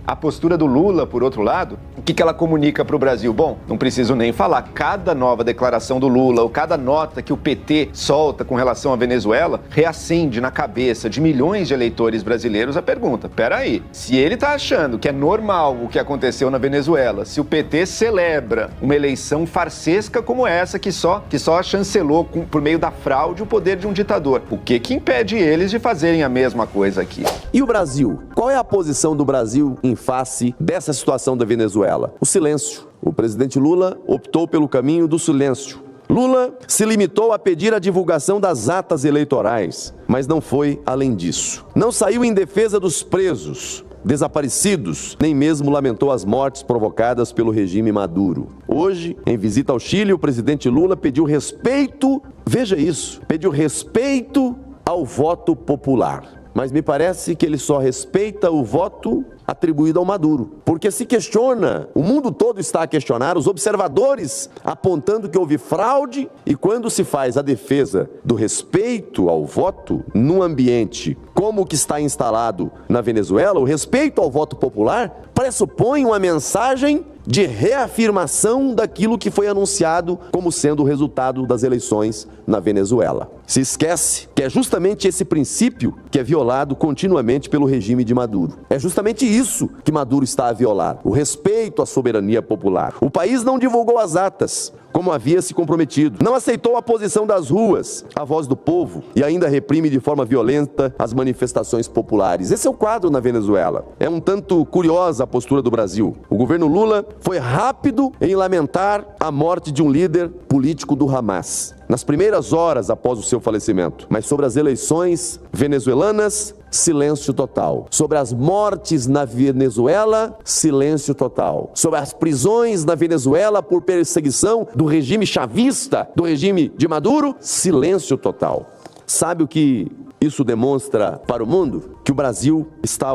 A postura do Lula, por outro lado, o que ela comunica para o Brasil? Bom, não preciso nem falar. Cada nova declaração do Lula ou cada nota que o PT solta com relação à Venezuela reacende na cabeça de milhões de eleitores brasileiros a pergunta: peraí, se ele está achando que é normal o que aconteceu na Venezuela, se o PT celebra uma eleição farsesca como essa que só chancelou por meio da fraude o poder de um ditador, o que impede eles de fazerem a mesma coisa aqui? E o Brasil? Qual é a posição do Brasil em face dessa situação da Venezuela? O silêncio. O presidente Lula optou pelo caminho do silêncio. Lula se limitou a pedir a divulgação das atas eleitorais, mas não foi além disso. Não saiu em defesa dos presos, desaparecidos, nem mesmo lamentou as mortes provocadas pelo regime Maduro. Hoje, em visita ao Chile, o presidente Lula pediu respeito, veja isso, pediu respeito ao voto popular. Mas me parece que ele só respeita o voto atribuído ao Maduro. Porque se questiona, o mundo todo está a questionar, os observadores apontando que houve fraude, e quando se faz a defesa do respeito ao voto num ambiente como o que está instalado na Venezuela, o respeito ao voto popular pressupõe uma mensagem de reafirmação daquilo que foi anunciado como sendo o resultado das eleições na Venezuela. Se esquece que é justamente esse princípio que é violado continuamente pelo regime de Maduro. É justamente isso que Maduro está a violar, o respeito à soberania popular. O país não divulgou as atas, como havia se comprometido. Não aceitou a posição das ruas, a voz do povo, e ainda reprime de forma violenta as manifestações populares. Esse é o quadro na Venezuela. É um tanto curiosa a postura do Brasil. O governo Lula foi rápido em lamentar a morte de um líder político do Hamas, nas primeiras horas após o seu falecimento. Mas sobre as eleições venezuelanas, silêncio total. Sobre as mortes na Venezuela, silêncio total. Sobre as prisões na Venezuela por perseguição do regime chavista, do regime de Maduro, silêncio total. Sabe o que isso demonstra para o mundo? Que o Brasil está,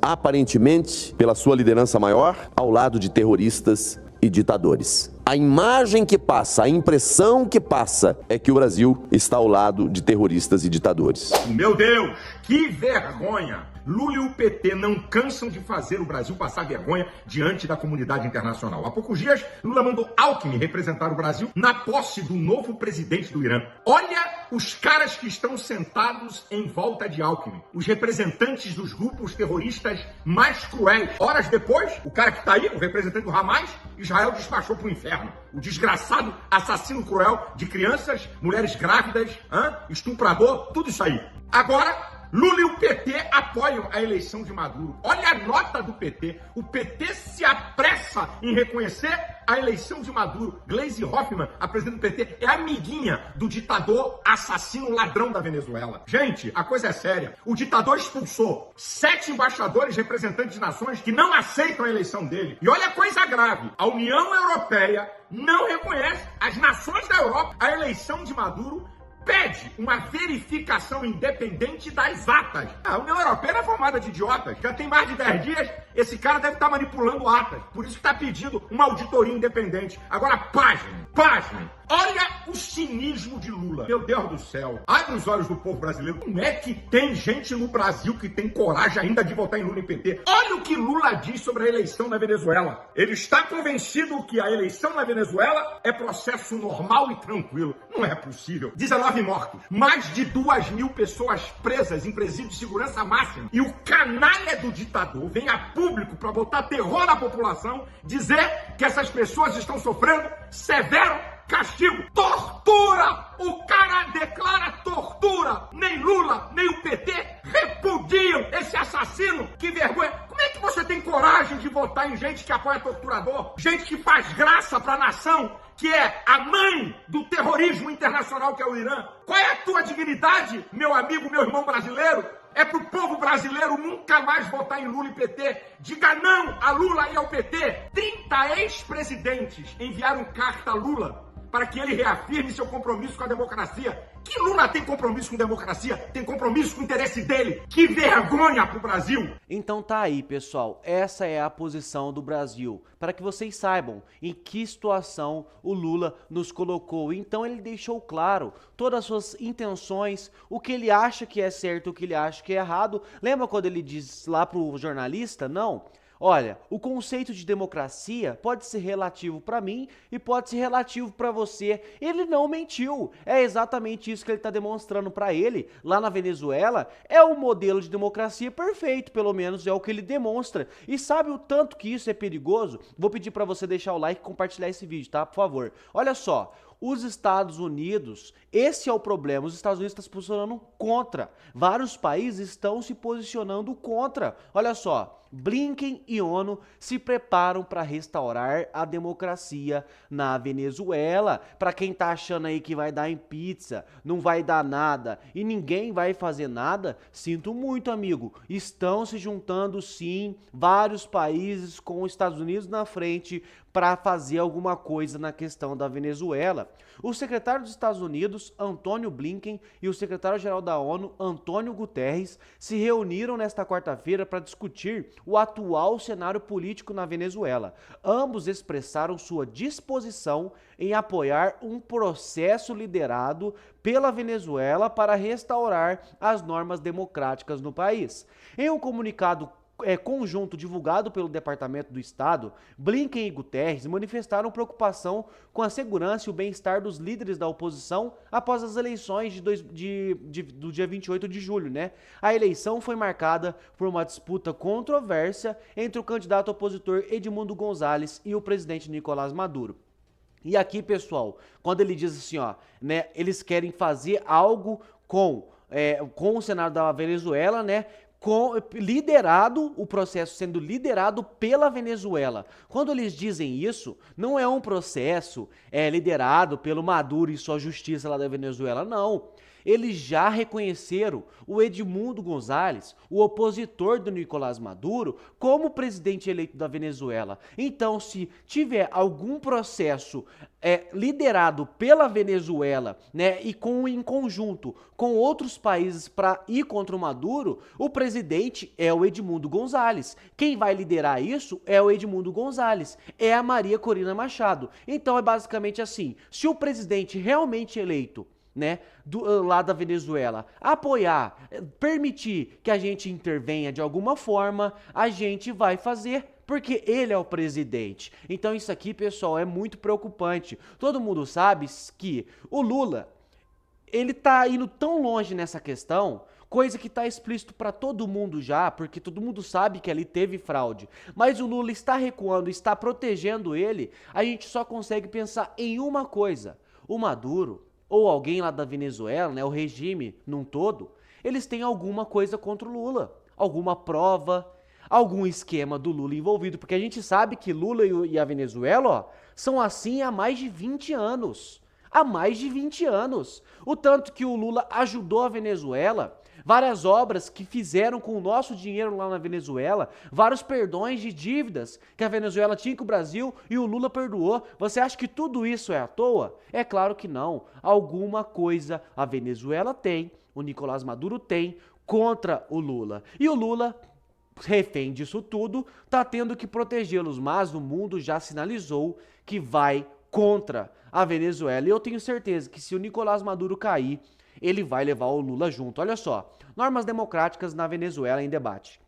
aparentemente, pela sua liderança maior, ao lado de terroristas e ditadores. A imagem que passa, a impressão que passa é que o Brasil está ao lado de terroristas e ditadores. Meu Deus, que vergonha! Lula e o PT não cansam de fazer o Brasil passar vergonha diante da comunidade internacional. Há poucos dias, Lula mandou Alckmin representar o Brasil na posse do novo presidente do Irã. Olha os caras que estão sentados em volta de Alckmin, os representantes dos grupos terroristas mais cruéis. Horas depois, o cara que está aí, o representante do Hamas, Israel despachou para o inferno. O desgraçado assassino cruel de crianças, mulheres grávidas, estuprador, tudo isso aí. Agora, Lula e o PT apoiam a eleição de Maduro. Olha a nota do PT. O PT se apressa em reconhecer a eleição de Maduro. Gleisi Hoffmann, a presidente do PT, é amiguinha do ditador assassino ladrão da Venezuela. Gente, a coisa é séria. O ditador expulsou 7 embaixadores representantes de nações que não aceitam a eleição dele. E olha a coisa grave. A União Europeia não reconhece, as nações da Europa, a eleição de Maduro, pede uma verificação independente das atas. A União Europeia não é formada de idiotas. Já tem mais de 10 dias, esse cara deve estar manipulando atas. Por isso está pedindo uma auditoria independente. Agora, pasmem. Olha o cinismo de Lula. Meu Deus do céu. Abre os olhos do povo brasileiro. Como é que tem gente no Brasil que tem coragem ainda de votar em Lula e PT? Olha o que Lula diz sobre a eleição na Venezuela. Ele está convencido que a eleição na Venezuela é processo normal e tranquilo. Não é possível. 19 mortos. Mais de 2.000 pessoas presas em presídio de segurança máxima. E o canalha do ditador vem a público para botar terror na população, dizer que essas pessoas estão sofrendo severo castigo. Tortura! O cara declara tortura. Nem Lula, nem o PT repudiam esse assassino. Que vergonha. Como é que você tem coragem de votar em gente que apoia torturador? Gente que faz graça pra nação, que é a mãe do terrorismo internacional que é o Irã. Qual é a tua dignidade, meu amigo, meu irmão brasileiro? É pro povo brasileiro nunca mais votar em Lula e PT. Diga não a Lula e ao PT. 30 ex-presidentes enviaram carta a Lula para que ele reafirme seu compromisso com a democracia. Que Lula tem compromisso com democracia? Tem compromisso com o interesse dele? Que vergonha pro Brasil! Então tá aí, pessoal. Essa é a posição do Brasil. Para que vocês saibam em que situação o Lula nos colocou. Então ele deixou claro todas as suas intenções, o que ele acha que é certo, o que ele acha que é errado. Lembra quando ele diz lá pro jornalista? Não. Olha, o conceito de democracia pode ser relativo para mim e pode ser relativo para você. Ele não mentiu. É exatamente isso que ele está demonstrando para ele lá na Venezuela. É o modelo de democracia perfeito, pelo menos é o que ele demonstra. E sabe o tanto que isso é perigoso? Vou pedir para você deixar o like e compartilhar esse vídeo, tá? Por favor. Olha só. Os Estados Unidos, esse é o problema, os Estados Unidos estão se posicionando contra. Vários países estão se posicionando contra. Olha só, Blinken e ONU se preparam para restaurar a democracia na Venezuela. Para quem tá achando aí que vai dar em pizza, não vai dar nada e ninguém vai fazer nada, sinto muito, amigo. Estão se juntando sim vários países com os Estados Unidos na frente para fazer alguma coisa na questão da Venezuela. O secretário dos Estados Unidos, Antônio Blinken, e o secretário-geral da ONU, Antônio Guterres, se reuniram nesta quarta-feira para discutir o atual cenário político na Venezuela. Ambos expressaram sua disposição em apoiar um processo liderado pela Venezuela para restaurar as normas democráticas no país. Em um comunicado conjunto divulgado pelo Departamento do Estado, Blinken e Guterres manifestaram preocupação com a segurança e o bem-estar dos líderes da oposição após as eleições do dia 28 de julho, né? A eleição foi marcada por uma disputa controversa entre o candidato opositor Edmundo González e o presidente Nicolás Maduro. E aqui, pessoal, quando ele diz assim, ó, né, eles querem fazer algo com o Senado da Venezuela, né, o processo sendo liderado pela Venezuela. Quando eles dizem isso, não é um processo liderado pelo Maduro e sua justiça lá da Venezuela, não. Eles já reconheceram o Edmundo González, o opositor do Nicolás Maduro, como presidente eleito da Venezuela. Então, se tiver algum processo liderado pela Venezuela, né, e em conjunto com outros países para ir contra o Maduro, o presidente é o Edmundo González. Quem vai liderar isso é o Edmundo González, é a Maria Corina Machado. Então é basicamente assim, se o presidente realmente eleito, né, lá da Venezuela, apoiar, permitir que a gente intervenha de alguma forma, a gente vai fazer, porque ele é o presidente. Então isso aqui, pessoal, é muito preocupante. Todo mundo sabe que o Lula, ele tá indo tão longe nessa questão, coisa que tá explícito para todo mundo já, porque todo mundo sabe que ali teve fraude. Mas o Lula está recuando, está protegendo ele, a gente só consegue pensar em uma coisa: o Maduro ou alguém lá da Venezuela, né, o regime num todo, eles têm alguma coisa contra o Lula, alguma prova, algum esquema do Lula envolvido, porque a gente sabe que Lula e a Venezuela, ó, são assim há mais de 20 anos. Há mais de 20 anos. O tanto que o Lula ajudou a Venezuela, várias obras que fizeram com o nosso dinheiro lá na Venezuela, vários perdões de dívidas que a Venezuela tinha com o Brasil e o Lula perdoou. Você acha que tudo isso é à toa? É claro que não. Alguma coisa a Venezuela tem, o Nicolás Maduro tem, contra o Lula. E o Lula, refém disso tudo, tá tendo que protegê-los, mas o mundo já sinalizou que vai contra a Venezuela. E eu tenho certeza que se o Nicolás Maduro cair, ele vai levar o Lula junto. Olha só, normas democráticas na Venezuela em debate.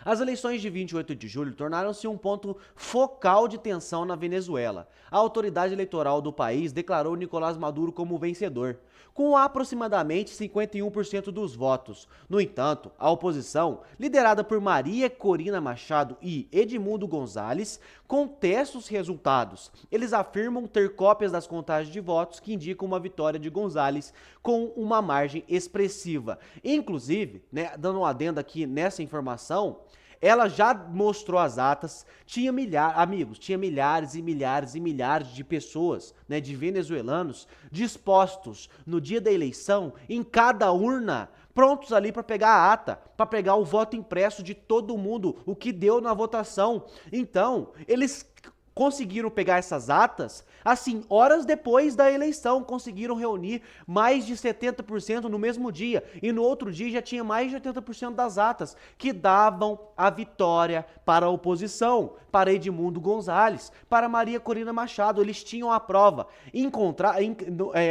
As eleições de 28 de julho tornaram-se um ponto focal de tensão na Venezuela. A autoridade eleitoral do país declarou Nicolás Maduro como vencedor, com aproximadamente 51% dos votos. No entanto, a oposição, liderada por Maria Corina Machado e Edmundo González, contesta os resultados. Eles afirmam ter cópias das contagens de votos que indicam uma vitória de González com uma margem expressiva. Inclusive, né, dando um adendo aqui nessa informação, ela já mostrou as atas, tinha milhares e milhares e milhares de pessoas, né, de venezuelanos, dispostos no dia da eleição, em cada urna, prontos ali para pegar a ata, para pegar o voto impresso de todo mundo, o que deu na votação. Então, eles conseguiram pegar essas atas, assim, horas depois da eleição, conseguiram reunir mais de 70% no mesmo dia, e no outro dia já tinha mais de 80% das atas, que davam a vitória para a oposição, para Edmundo González, para Maria Corina Machado. Eles tinham a prova.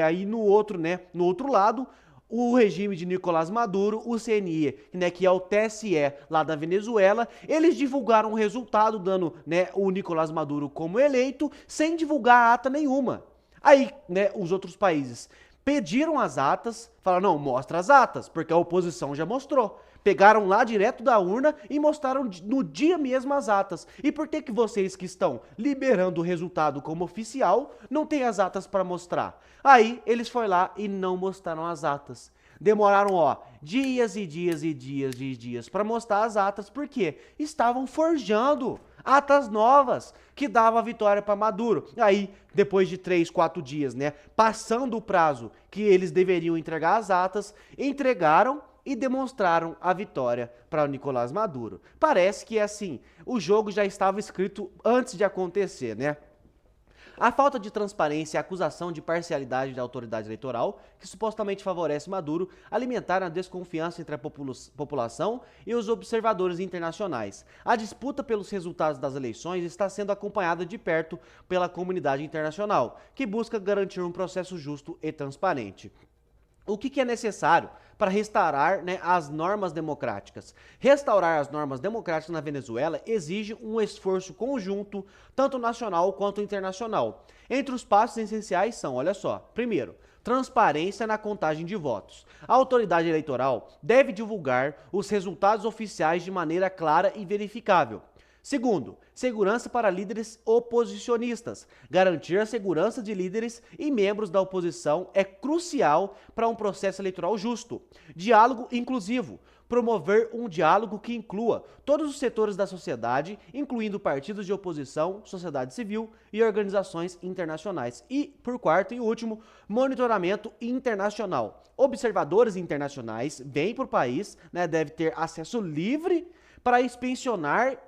Aí no outro lado, o regime de Nicolás Maduro, o CNI, né, que é o TSE lá da Venezuela, eles divulgaram o resultado, dando, né, o Nicolás Maduro como eleito, sem divulgar ata nenhuma. Aí, né, os outros países pediram as atas, falaram, não, mostra as atas, porque a oposição já mostrou. Pegaram lá direto da urna e mostraram no dia mesmo as atas. E por que vocês que estão liberando o resultado como oficial não têm as atas para mostrar? Aí eles foram lá e não mostraram as atas. Demoraram, dias e dias e dias e dias para mostrar as atas, porque estavam forjando atas novas que dava a vitória para Maduro. Aí, depois de 3, 4 dias, né, passando o prazo que eles deveriam entregar as atas, entregaram e demonstraram a vitória para o Nicolás Maduro. Parece que, assim, o jogo já estava escrito antes de acontecer, né? A falta de transparência e a acusação de parcialidade da autoridade eleitoral, que supostamente favorece Maduro, alimentaram a desconfiança entre a população e os observadores internacionais. A disputa pelos resultados das eleições está sendo acompanhada de perto pela comunidade internacional, que busca garantir um processo justo e transparente. O que é necessário para restaurar, né, as normas democráticas? Restaurar as normas democráticas na Venezuela exige um esforço conjunto, tanto nacional quanto internacional. Entre os passos essenciais são, olha só, primeiro, transparência na contagem de votos. A autoridade eleitoral deve divulgar os resultados oficiais de maneira clara e verificável. Segundo, segurança para líderes oposicionistas. Garantir a segurança de líderes e membros da oposição é crucial para um processo eleitoral justo. Diálogo inclusivo. Promover um diálogo que inclua todos os setores da sociedade, incluindo partidos de oposição, sociedade civil e organizações internacionais. E, por quarto e último, monitoramento internacional. Observadores internacionais vêm para o país, né, deve ter acesso livre para inspecionar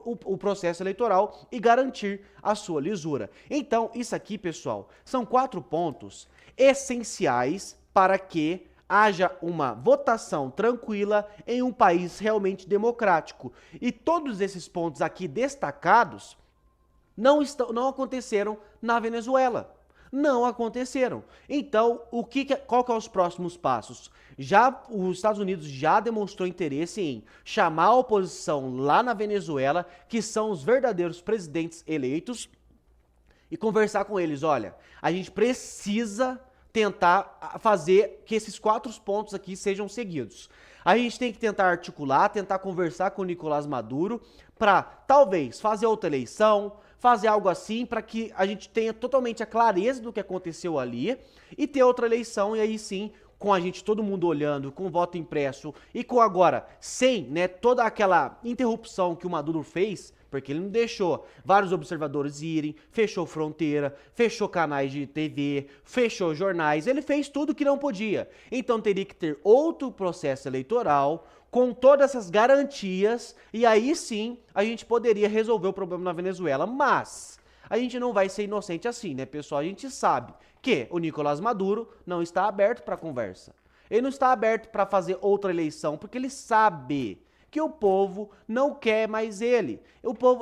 o processo eleitoral e garantir a sua lisura. Então, isso aqui, pessoal, são 4 pontos essenciais para que haja uma votação tranquila em um país realmente democrático. E todos esses pontos aqui destacados não aconteceram na Venezuela. Não aconteceram. Então, qual que é os próximos passos? Os Estados Unidos já demonstrou interesse em chamar a oposição lá na Venezuela, que são os verdadeiros presidentes eleitos, e conversar com eles. Olha, a gente precisa tentar fazer que esses 4 pontos aqui sejam seguidos. A gente tem que tentar articular, tentar conversar com o Nicolás Maduro para talvez fazer outra eleição, fazer algo assim para que a gente tenha totalmente a clareza do que aconteceu ali e ter outra eleição, e aí sim, com a gente, todo mundo olhando, com voto impresso e com agora, sem, né, toda aquela interrupção que o Maduro fez, porque ele não deixou vários observadores irem, fechou fronteira, fechou canais de TV, fechou jornais, ele fez tudo que não podia. Então teria que ter outro processo eleitoral com todas essas garantias, e aí sim a gente poderia resolver o problema na Venezuela. Mas a gente não vai ser inocente assim, né, pessoal? A gente sabe que o Nicolás Maduro não está aberto para conversa. Ele não está aberto para fazer outra eleição, porque ele sabe que o povo não quer mais ele.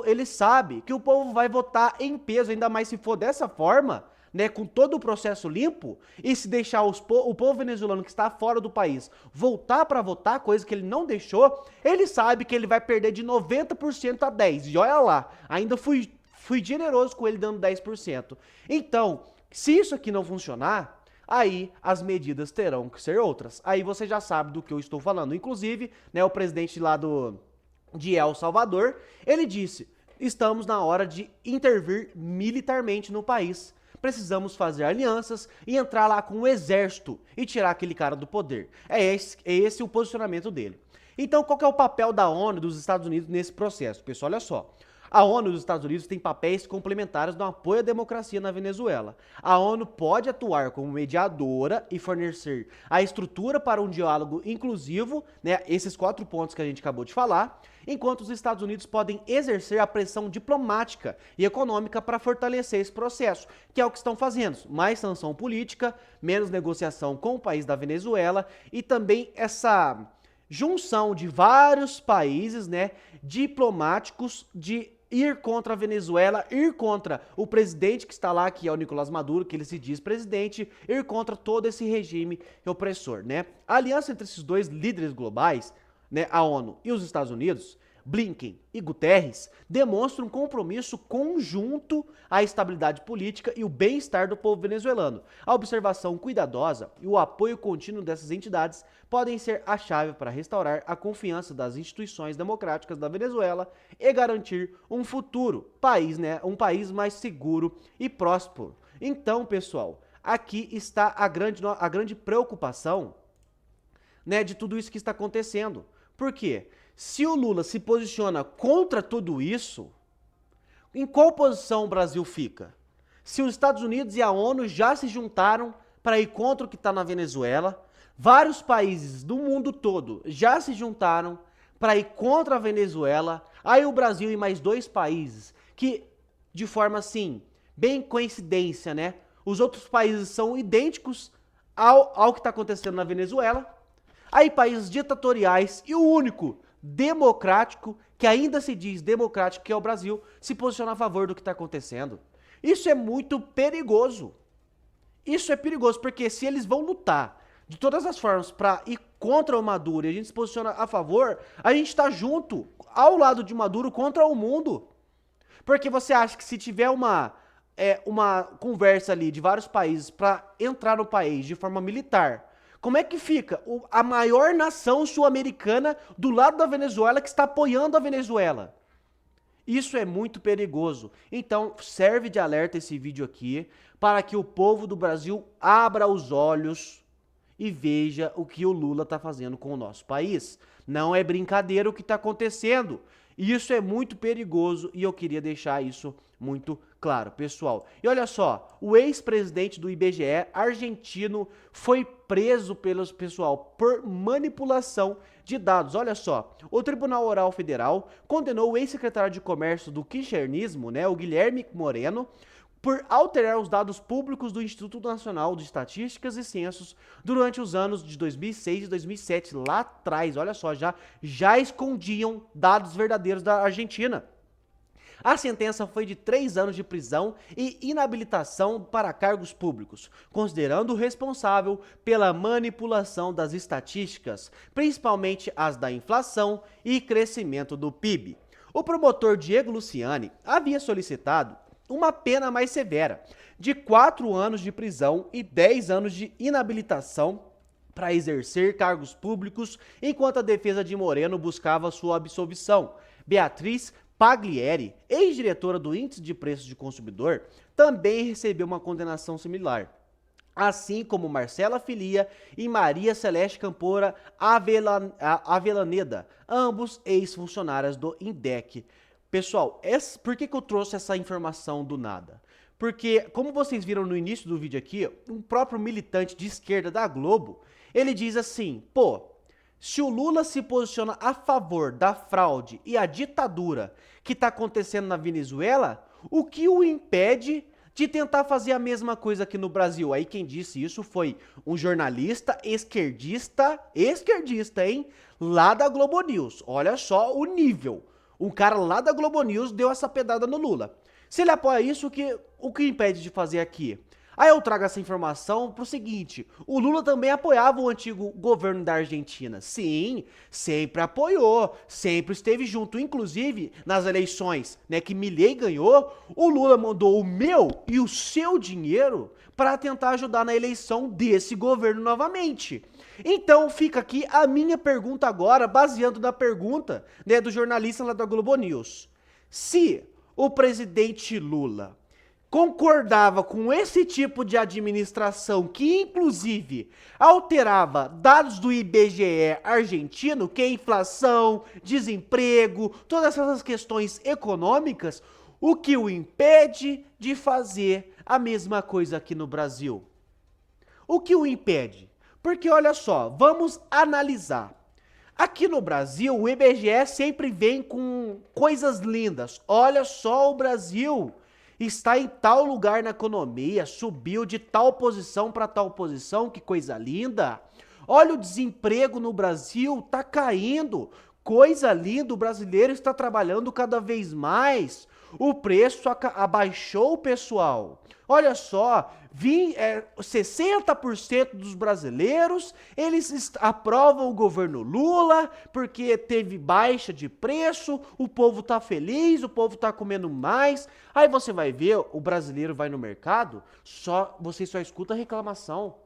Ele sabe que o povo vai votar em peso, ainda mais se for dessa forma, né, com todo o processo limpo, e se deixar o povo venezuelano que está fora do país voltar para votar, coisa que ele não deixou, ele sabe que ele vai perder de 90% a 10%. E olha lá, ainda fui generoso com ele dando 10%. Então, se isso aqui não funcionar, aí as medidas terão que ser outras. Aí você já sabe do que eu estou falando. Inclusive, né, o presidente lá de El Salvador, ele disse: estamos na hora de intervir militarmente no país. Precisamos fazer alianças e entrar lá com o exército e tirar aquele cara do poder. É esse o posicionamento dele. Então, qual que é o papel da ONU e dos Estados Unidos nesse processo? Pessoal, olha só. A ONU e os Estados Unidos têm papéis complementares no apoio à democracia na Venezuela. A ONU pode atuar como mediadora e fornecer a estrutura para um diálogo inclusivo, né, esses 4 pontos que a gente acabou de falar, enquanto os Estados Unidos podem exercer a pressão diplomática e econômica para fortalecer esse processo, que é o que estão fazendo. Mais sanção política, menos negociação com o país da Venezuela e também essa junção de vários países, né, diplomáticos de ir contra a Venezuela, ir contra o presidente que está lá, que é o Nicolás Maduro, que ele se diz presidente, ir contra todo esse regime opressor, né? A aliança entre esses dois líderes globais, né, a ONU e os Estados Unidos, Blinken e Guterres, demonstram um compromisso conjunto à estabilidade política e o bem-estar do povo venezuelano. A observação cuidadosa e o apoio contínuo dessas entidades podem ser a chave para restaurar a confiança das instituições democráticas da Venezuela e garantir um futuro país, né, um país mais seguro e próspero. Então, pessoal, aqui está a grande preocupação, né, de tudo isso que está acontecendo. Por quê? Se o Lula se posiciona contra tudo isso, em qual posição o Brasil fica? Se os Estados Unidos e a ONU já se juntaram para ir contra o que está na Venezuela, vários países do mundo todo já se juntaram para ir contra a Venezuela, aí o Brasil e mais 2 países que, de forma assim, bem coincidência, né? Os outros países são idênticos ao que está acontecendo na Venezuela, aí países ditatoriais e o único democrático, que ainda se diz democrático, que é o Brasil, se posiciona a favor do que está acontecendo. Isso é muito perigoso. Isso é perigoso, porque se eles vão lutar de todas as formas para ir contra o Maduro e a gente se posiciona a favor, a gente está junto, ao lado de Maduro, contra o mundo. Porque você acha que se tiver uma conversa ali de vários países para entrar no país de forma militar, como é que fica a maior nação sul-americana do lado da Venezuela que está apoiando a Venezuela? Isso é muito perigoso. Então, serve de alerta esse vídeo aqui para que o povo do Brasil abra os olhos e veja o que o Lula está fazendo com o nosso país. Não é brincadeira o que está acontecendo. Isso é muito perigoso e eu queria deixar isso muito claro, pessoal. E olha só, o ex-presidente do IBGE argentino foi preso por manipulação de dados. Olha só, o Tribunal Oral Federal condenou o ex-secretário de Comércio do kirchnerismo, né, o Guilherme Moreno, por alterar os dados públicos do Instituto Nacional de Estatísticas e Censos durante os anos de 2006 e 2007, lá atrás, olha só, já escondiam dados verdadeiros da Argentina. A sentença foi de 3 anos de prisão e inabilitação para cargos públicos, considerando o responsável pela manipulação das estatísticas, principalmente as da inflação e crescimento do PIB. O promotor Diego Luciani havia solicitado uma pena mais severa, de 4 anos de prisão e 10 anos de inabilitação para exercer cargos públicos, enquanto a defesa de Moreno buscava sua absolvição. Beatriz Paglieri, ex-diretora do Índice de Preços de Consumidor, também recebeu uma condenação similar, assim como Marcela Filia e Maria Celeste Campora Avelaneda, ambos ex-funcionárias do INDEC. Pessoal, por que eu trouxe essa informação do nada? Porque, como vocês viram no início do vídeo aqui, um próprio militante de esquerda da Globo, ele diz assim, se o Lula se posiciona a favor da fraude e a ditadura que está acontecendo na Venezuela, o que o impede de tentar fazer a mesma coisa aqui no Brasil? Aí quem disse isso foi um jornalista esquerdista, hein? Lá da Globo News. Olha só o nível. Um cara lá da Globo News deu essa pedrada no Lula. Se ele apoia isso, o que impede de fazer aqui? Aí eu trago essa informação pro seguinte, o Lula também apoiava o antigo governo da Argentina. Sim, sempre apoiou, sempre esteve junto. Inclusive, nas eleições, né, que Milei ganhou, o Lula mandou o meu e o seu dinheiro para tentar ajudar na eleição desse governo novamente. Então fica aqui a minha pergunta agora, baseando na pergunta, né, do jornalista lá da Globo News. Se o presidente Lula concordava com esse tipo de administração que, inclusive, alterava dados do IBGE argentino, que é inflação, desemprego, todas essas questões econômicas, o que o impede de fazer a mesma coisa aqui no Brasil? O que o impede? Porque, olha só, vamos analisar. Aqui no Brasil, o IBGE sempre vem com coisas lindas. Olha só, o Brasil está em tal lugar na economia, subiu de tal posição para tal posição, que coisa linda. Olha o desemprego no Brasil, tá caindo. Coisa linda, o brasileiro está trabalhando cada vez mais. O preço abaixou, pessoal. Olha só, 60% dos brasileiros, eles aprovam o governo Lula porque teve baixa de preço, o povo tá feliz, o povo tá comendo mais. Aí você vai ver, o brasileiro vai no mercado, você só escuta reclamação.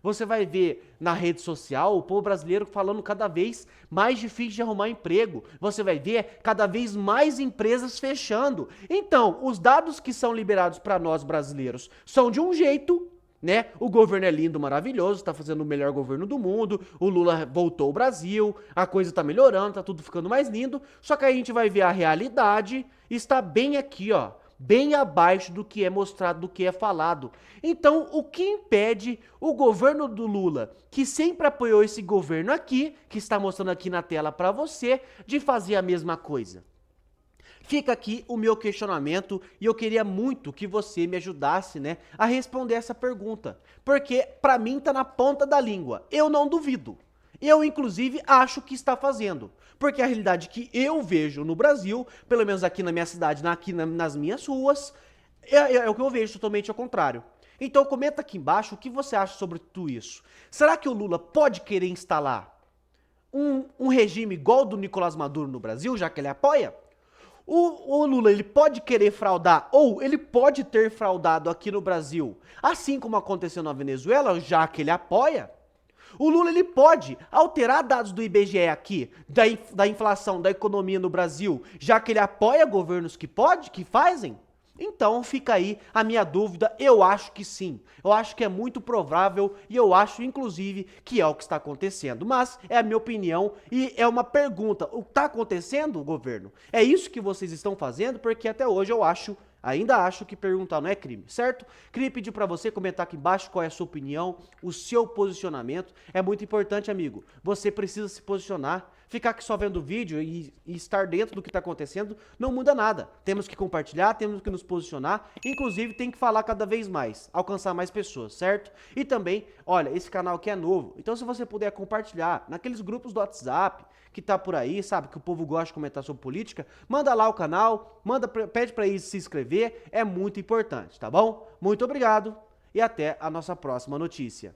Você vai ver na rede social o povo brasileiro falando cada vez mais difícil de arrumar emprego. Você vai ver cada vez mais empresas fechando. Então, os dados que são liberados para nós brasileiros são de um jeito, né? O governo é lindo, maravilhoso, está fazendo o melhor governo do mundo, o Lula voltou ao Brasil, a coisa está melhorando, está tudo ficando mais lindo. Só que aí a gente vai ver a realidade, está bem aqui, ó. Bem abaixo do que é mostrado, do que é falado. Então, o que impede o governo do Lula, que sempre apoiou esse governo aqui, que está mostrando aqui na tela para você, de fazer a mesma coisa? Fica aqui o meu questionamento e eu queria muito que você me ajudasse, né, a responder essa pergunta. Porque, para mim, tá na ponta da língua. Eu não duvido. Eu, inclusive, acho que está fazendo. Porque a realidade que eu vejo no Brasil, pelo menos aqui na minha cidade, aqui nas minhas ruas, é o que eu vejo totalmente ao contrário. Então comenta aqui embaixo o que você acha sobre tudo isso. Será que o Lula pode querer instalar um regime igual ao do Nicolás Maduro no Brasil, já que ele apoia? O Lula, ele pode querer fraudar, ou ele pode ter fraudado aqui no Brasil, assim como aconteceu na Venezuela, já que ele apoia? O Lula, ele pode alterar dados do IBGE aqui, da inflação, da economia no Brasil, já que ele apoia governos que fazem? Então fica aí a minha dúvida, eu acho que sim. Eu acho que é muito provável e eu acho, inclusive, que é o que está acontecendo. Mas é a minha opinião e é uma pergunta. O que está acontecendo, governo? É isso que vocês estão fazendo? Porque até hoje eu ainda acho que perguntar não é crime, certo? Queria pedir para você comentar aqui embaixo qual é a sua opinião, o seu posicionamento. É muito importante, amigo. Você precisa se posicionar. Ficar aqui só vendo o vídeo e estar dentro do que está acontecendo não muda nada. Temos que compartilhar, temos que nos posicionar. Inclusive, tem que falar cada vez mais, alcançar mais pessoas, certo? E também, olha, esse canal aqui é novo. Então, se você puder compartilhar naqueles grupos do WhatsApp que tá por aí, sabe, que o povo gosta de comentar sobre política, manda lá o canal, pede para eles se inscrever, é muito importante, tá bom? Muito obrigado e até a nossa próxima notícia.